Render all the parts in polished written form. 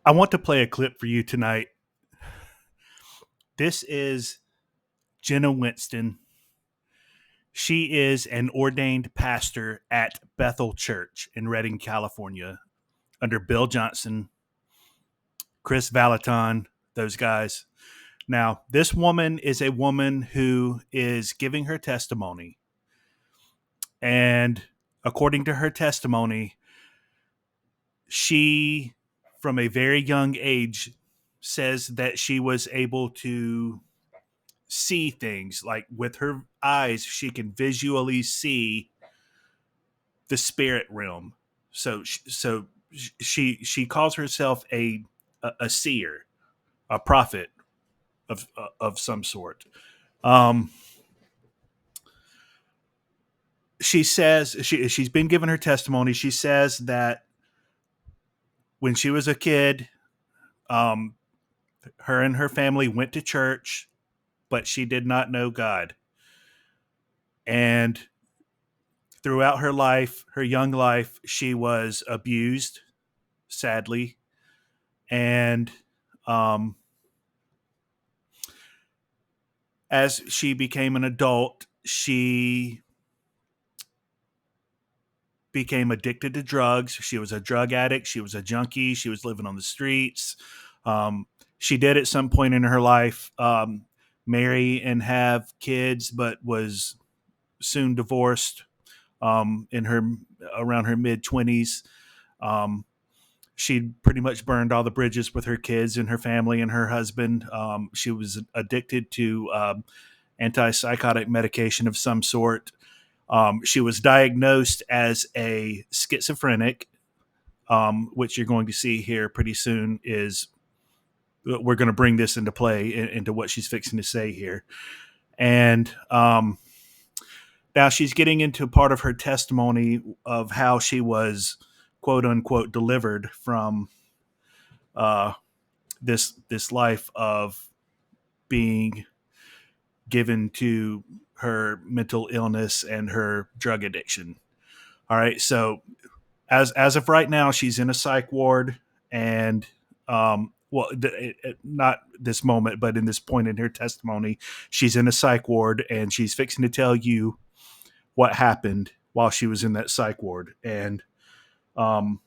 I want to play a clip for you tonight. This is Jenna Winston. She is an ordained pastor at Bethel Church in Redding, California, under Bill Johnson, Chris Valaton, those guys. Now, this woman is a woman who is giving her testimony. And according to her testimony, she, from a very young age, says that she was able to see things like with her eyes. She can visually see the spirit realm. So she calls herself a seer, a prophet of some sort. Um, she says she's been given her testimony. She says that when she was a kid, um, her and her family went to church, but she did not know God. And throughout her life, her young life, she was abused, sadly. And um, as she became an adult, she became addicted to drugs. She was a drug addict. She was a junkie. She was living on the streets. She did at some point in her life marry and have kids, but was soon divorced in her around her mid-20s. Um, she'd pretty much burned all the bridges with her kids and her family and her husband. She was addicted to antipsychotic medication of some sort. She was diagnosed as a schizophrenic, which you're going to see here pretty soon. Is we're going to bring this into play into what she's fixing to say here, and now she's getting into part of her testimony of how she was quote unquote delivered from uh, this life of being given to her mental illness and her drug addiction. All right, so as of right now, she's in a psych ward, and not this moment, but in this point in her testimony, she's in a psych ward, and she's fixing to tell you what happened while she was in that psych ward, and um,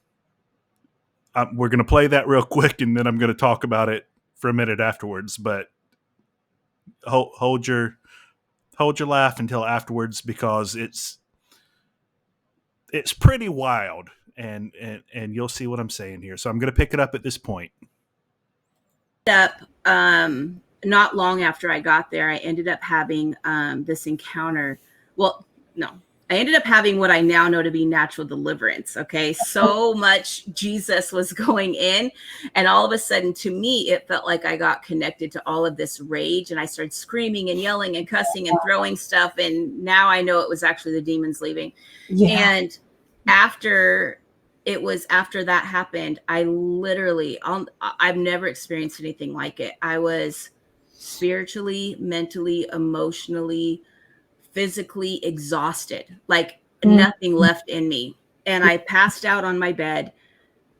we're going to play that real quick, and then I'm going to talk about it for a minute afterwards. But hold your laugh until afterwards because it's pretty wild, and you'll see what I'm saying here. So I'm going to pick it up at this point. Up not long after I got there, I ended up having this encounter. Well, no, I ended up having what I now know to be natural deliverance. Okay. So much Jesus was going in. And all of a sudden, to me, it felt like I got connected to all of this rage. And I started screaming and yelling and cussing and throwing stuff. And now I know it was actually the demons leaving. Yeah. And after that happened, I've never experienced anything like it. I was spiritually, mentally, emotionally, physically exhausted, like nothing left in me. And I passed out on my bed.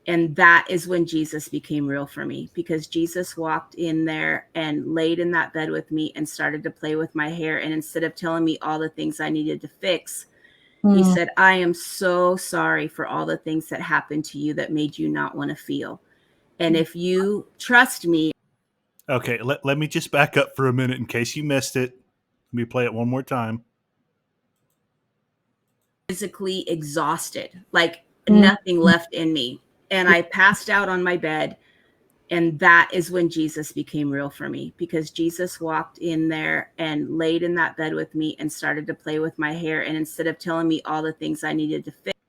And that is when Jesus became real for me, because Jesus walked in there and laid in that bed with me and started to play with my hair. And instead of telling me all the things I needed to fix, he said, I am so sorry for all the things that happened to you that made you not want to feel. And if you trust me. Okay, let me just back up for a minute in case you missed it. Let me play it one more time. Physically exhausted, like nothing left in me. And I passed out on my bed. And that is when Jesus became real for me, because Jesus walked in there and laid in that bed with me and started to play with my hair. And instead of telling me all the things I needed to fix.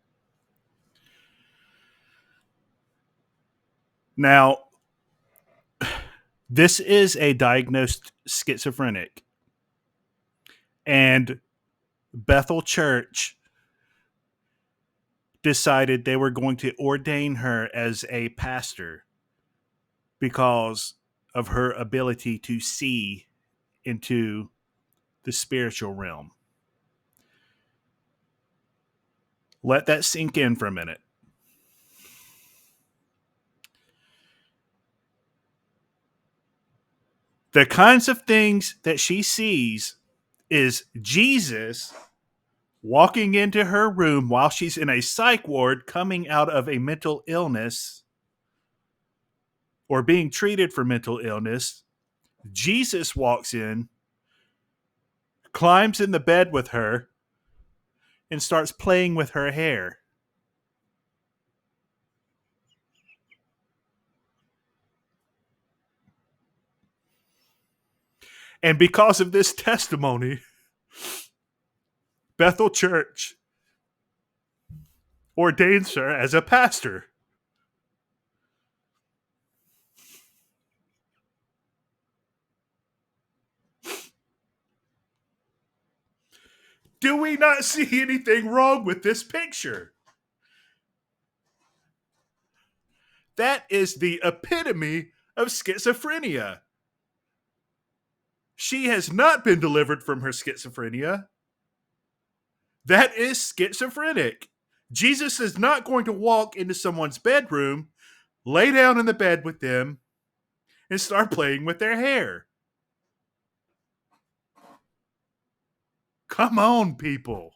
Now, this is a diagnosed schizophrenic. And Bethel Church decided they were going to ordain her as a pastor because of her ability to see into the spiritual realm. Let that sink in for a minute. The kinds of things that she sees is Jesus walking into her room while she's in a psych ward coming out of a mental illness or being treated for mental illness. Jesus walks in, climbs in the bed with her, and starts playing with her hair. And because of this testimony, Bethel Church ordains her as a pastor. Do we not see anything wrong with this picture? That is the epitome of schizophrenia. She has not been delivered from her schizophrenia. That is schizophrenic. Jesus is not going to walk into someone's bedroom, lay down in the bed with them, and start playing with their hair. Come on, people.